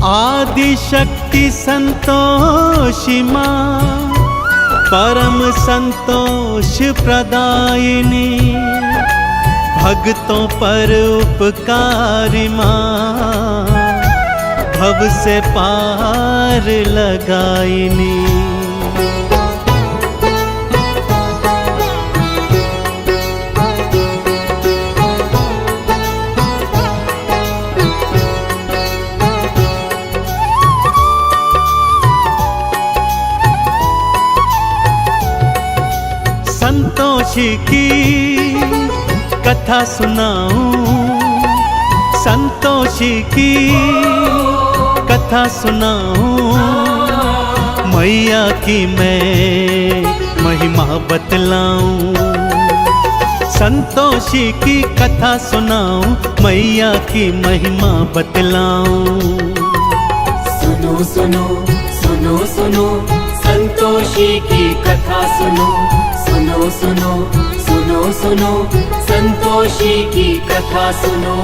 आदि शक्ति संतोषी माँ, परम संतोष प्रदायिनी, भक्तों पर उपकारी माँ, भव से पार लगाइनी। संतोषी की कथा सुनाऊं, संतोषी की कथा सुनाऊं, मैया की मैं महिमा बतलाऊं। संतोषी की कथा सुनाऊं, मैया की महिमा बतलाऊं। सुनो सुनो सुनो सुनो संतोषी की कथा सुनो, सुनो सुनो सुनो सुनो संतोषी की कथा सुनो।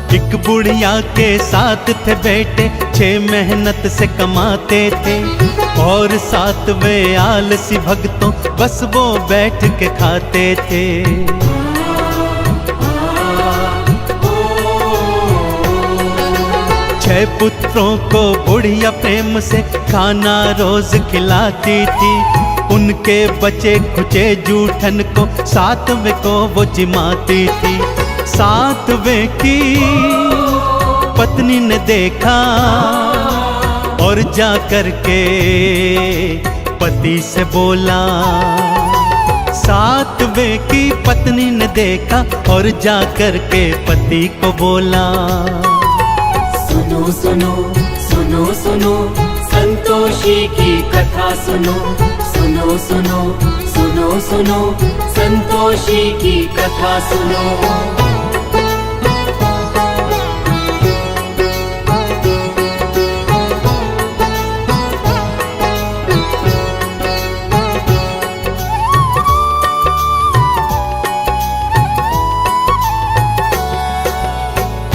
एक बुढ़िया के साथ थे बेटे, 6 मेहनत से कमाते थे, और 7वें आलसी भक्तों बस वो बैठ के खाते थे। 6 पुत्रों को बुढ़िया प्रेम से खाना रोज खिलाती थी, उनके बचे खुचे जूठन को 7वें को वो जिमाती थी। 7वें की पत्नी ने देखा और जा कर के पति से बोला। 7वें की पत्नी ने देखा और जा कर के पति को बोला। सुनो सुनो सुनो सुनो संतोषी की कथा सुनो, सुनो सुनो सुनो सुनो संतोषी की कथा सुनो।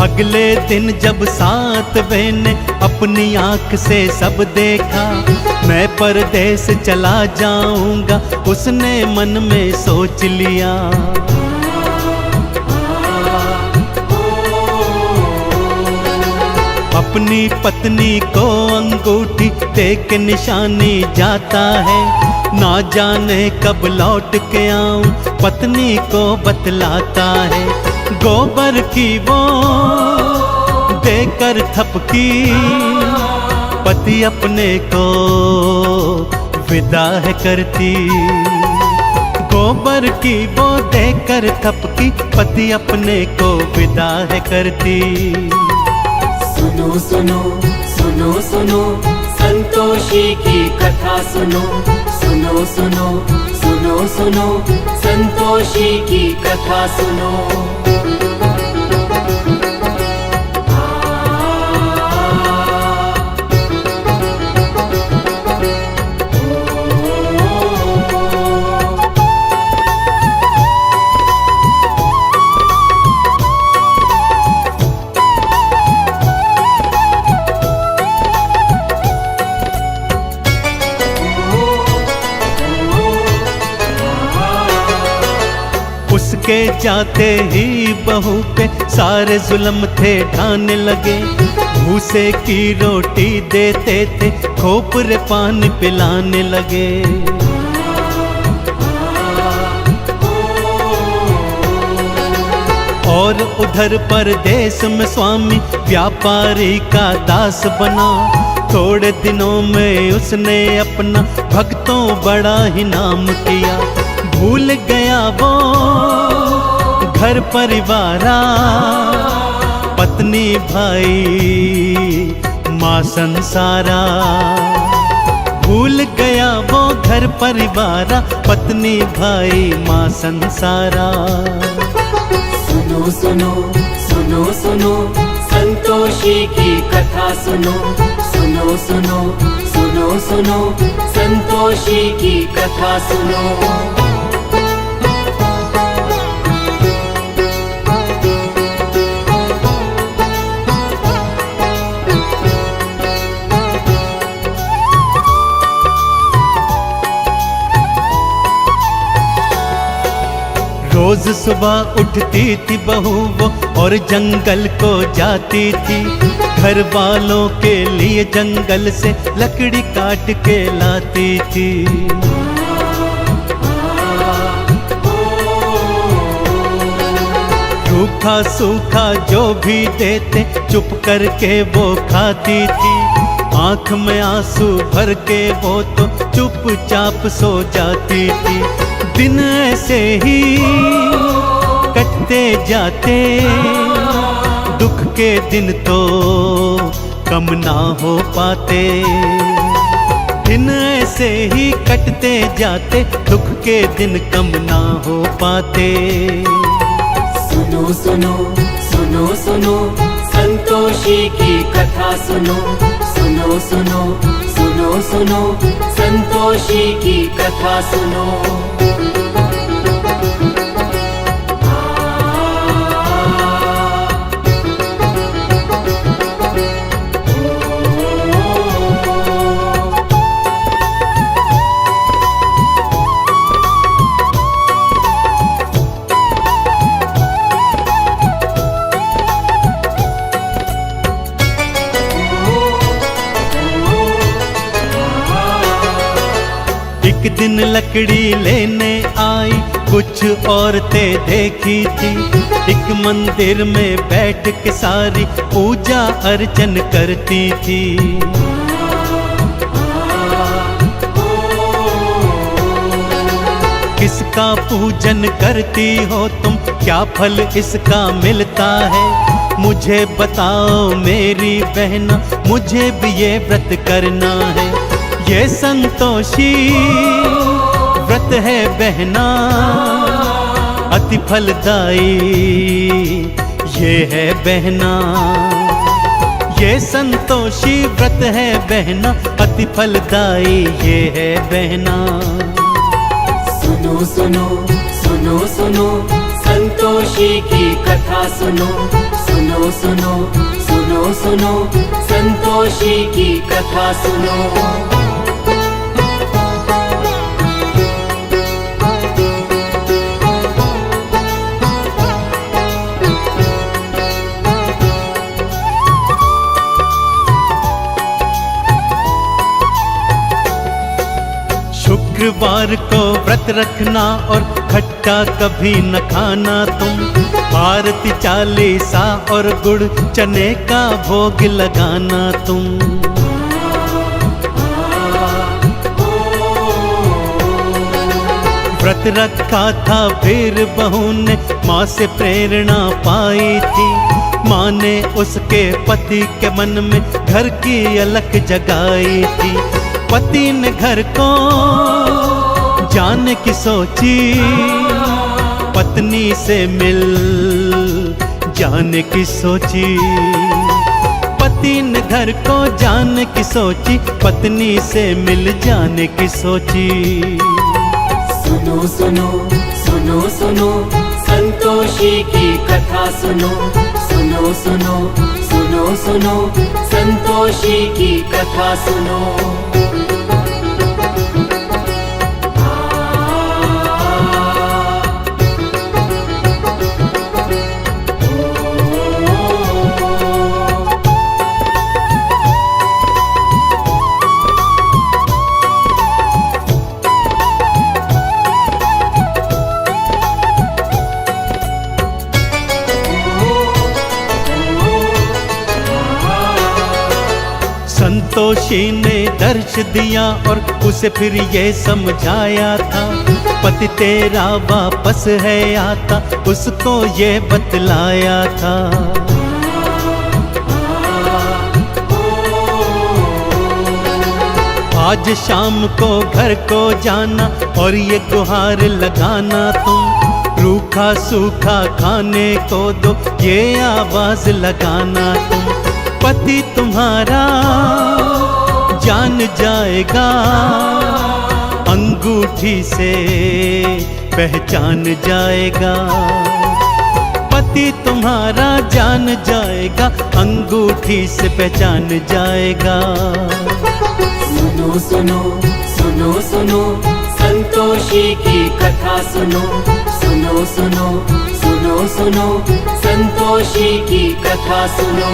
अगले दिन जब 7वें ने अपनी आंख से सब देखा, मैं परदेस चला जाऊंगा उसने मन में सोच लिया। अपनी पत्नी को अंगूठी दे के निशानी जाता है, ना जाने कब लौट के आऊं पत्नी को बतलाता है। गोबर की वो देकर थपकी, पति अपने को विदा है करती। गोबर की वो देकर थपकी, पति अपने को विदा है करती। सुनो सुनो सुनो सुनो संतोषी की कथा सुनो, सुनो सुनो सुनो सुनो संतोषी की कथा सुनो। उसके जाते ही बहू पे सारे जुल्म थे ढाने लगे, भूसे की रोटी देते थे, खोपरे पानी पिलाने लगे। और उधर परदेश में स्वामी व्यापारी का दास बना, थोड़े दिनों में उसने अपना भक्तों बड़ा ही नाम किया। भूल गया वो घर परिवारा, पत्नी भाई माँ संसारा। भूल गया वो घर परिवारा, पत्नी भाई माँ संसारा। सुनो सुनो सुनो सुनो संतोषी की कथा सुनो, सुनो सुनो सुनो सुनो संतोषी की कथा सुनो। रोज सुबह उठती थी बहू वो और जंगल को जाती थी, घर वालों के लिए जंगल से लकड़ी काट के लाती थी। रूखा सूखा जो भी देते चुप करके वो खाती थी, आंख में आंसू भर के वो तो चुपचाप सो जाती थी। दिन ऐसे ही कटते जाते, दुख के दिन तो कम ना हो पाते। दिन ऐसे ही कटते जाते, दुख के दिन कम ना हो पाते। सुनो सुनो सुनो सुनो संतोषी की कथा सुनो, सुनो सुनो सुनो सुनो संतोषी की कथा सुनो। एक दिन लकड़ी लेने आई कुछ औरतें देखी थी, एक मंदिर में बैठ के सारी पूजा अर्चन करती थी। किसका पूजन करती हो तुम, क्या फल इसका मिलता है? मुझे बताओ मेरी बहना, मुझे भी ये व्रत करना है। ये संतोषी व्रत है बहना, अति फलदायी ये है बहना। ये संतोषी व्रत है बहना, अति फलदायी ये है बहना। सुनो सुनो सुनो सुनो संतोषी की कथा सुनो, सुनो सुनो सुनो सुनो संतोषी की कथा सुनो। शुक्रवार को व्रत रखना और खट्टा कभी न खाना तुम, आरती चालीसा और गुड़ चने का भोग लगाना तुम। व्रत रखा था फिर बहू ने माँ से प्रेरणा पाई थी, माँ ने उसके पति के मन में घर की अलख जगाई थी। पति ने घर को जाने की सोची, पत्नी से मिल जाने की सोची। पति ने घर को जाने की सोची, पत्नी से मिल जाने की सोची। सुनो सुनो सुनो सुनो संतोषी की कथा सुनो, सुनो सुनो सुनो सुनो संतोषी की कथा सुनो। संतोषी ने दर्श दिया और उसे फिर ये समझाया था, पति तेरा वापस है आता, उसको ये बतलाया था। आज शाम को घर को जाना और ये गुहार लगाना तुम, रूखा सूखा खाने को दो ये आवाज लगाना तुम। पति तुम्हारा जान जाएगा, अंगूठी से पहचान जाएगा। पति तुम्हारा जान जाएगा, अंगूठी से पहचान जाएगा। सुनो सुनो सुनो सुनो संतोषी की कथा सुनो, सुनो सुनो सुनो सुनो संतोषी की कथा सुनो।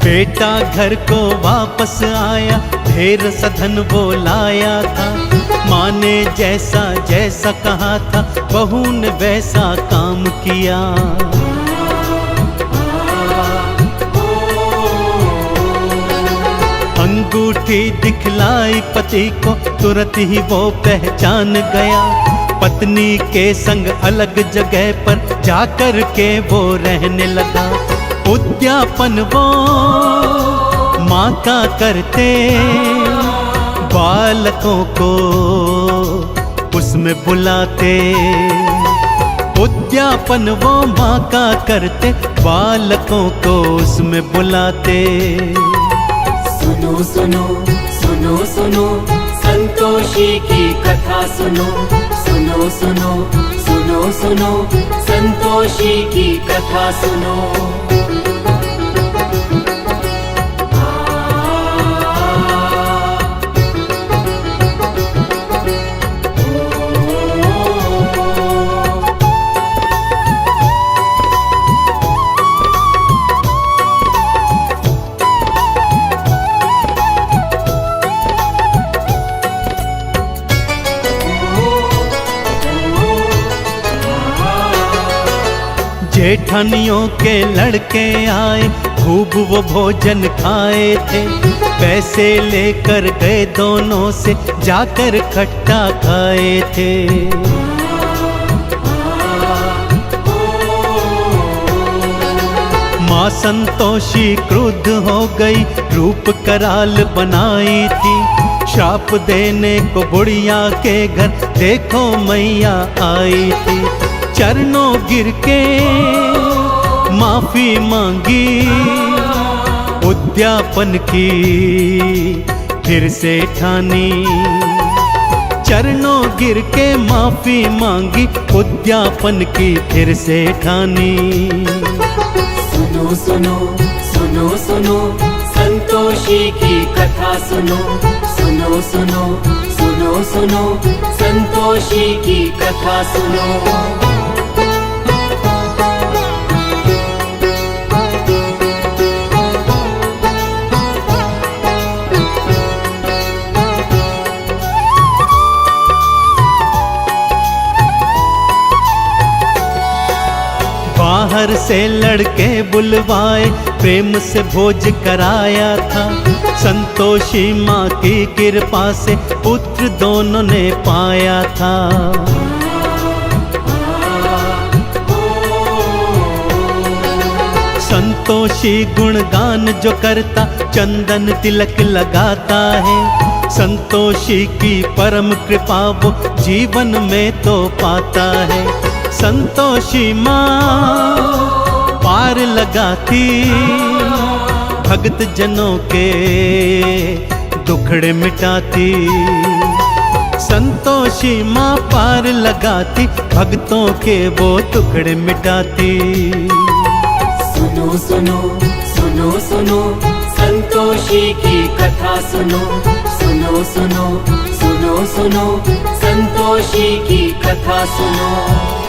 बेटा घर को वापस आया, ढेर सधन वो लाया था। माँ ने जैसा जैसा कहा था, बहू ने वैसा काम किया। अंगूठी दिखलाई पति को, तुरंत ही वो पहचान गया। पत्नी के संग अलग जगह पर जाकर के वो रहने लगा। उद्यापन वो माँ का करते, बालकों को उसमें बुलाते। उद्यापन वो माँ का करते, बालकों को उसमें बुलाते। सुनो सुनो सुनो सुनो संतोषी की कथा सुनो, सुनो सुनो सुनो सुनो संतोषी की कथा सुनो। जेठानियों के लड़के आए, खूब वो भोजन खाए थे। पैसे लेकर गए दोनों से, जाकर खट्टा खाए थे। माँ संतोषी क्रुद्ध हो गई, रूप कराल बनाई थी। श्राप देने को बुढ़िया के घर देखो मैया आई थी। चरणों गिर के माफी मांगी, उद्यापन की फिर से ठानी। चरणों गिर के माफी मांगी, उद्यापन की फिर से ठानी। सुनो सुनो सुनो सुनो संतोषी की कथा सुनो, सुनो सुनो सुनो सुनो संतोषी की कथा सुनो। बाहर से लड़के बुलवाए, प्रेम से भोज कराया था। संतोषी माँ की कृपा से पुत्र दोनों ने पाया था। संतोषी गुणगान जो करता, चंदन तिलक लगाता है। संतोषी की परम कृपा वो जीवन में तो पाता है। संतोषी माँ पार लगाती, भक्त जनों के दुखड़े मिटाती। संतोषी माँ पार लगाती, भक्तों के वो दुखड़े मिटाती। सुनो सुनो सुनो सुनो संतोषी की कथा सुनो, सुनो सुनो सुनो सुनो संतोषी की कथा सुनो।